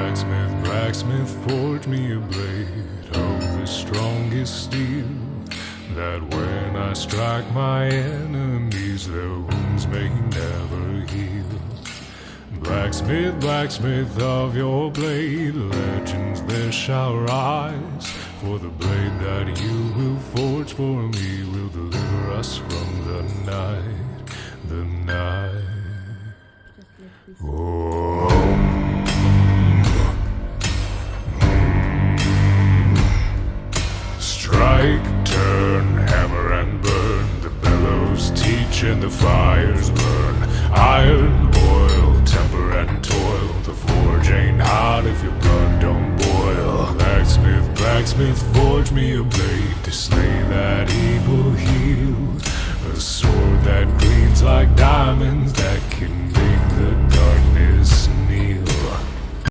Blacksmith, blacksmith, forge me a blade of the strongest steel, that when I strike my enemies, their wounds may never heal. Blacksmith, blacksmith of your blade, legends there shall rise, for the blade that you will forge for me will deliver us from the night, the night. Oh. Strike, turn, hammer and burn, the bellows teach and the fires burn. Iron, oil, temper and toil, the forge ain't hot if your blood don't boil. Blacksmith, blacksmith, forge me a blade to slay that evil heel, a sword that gleams like diamonds that can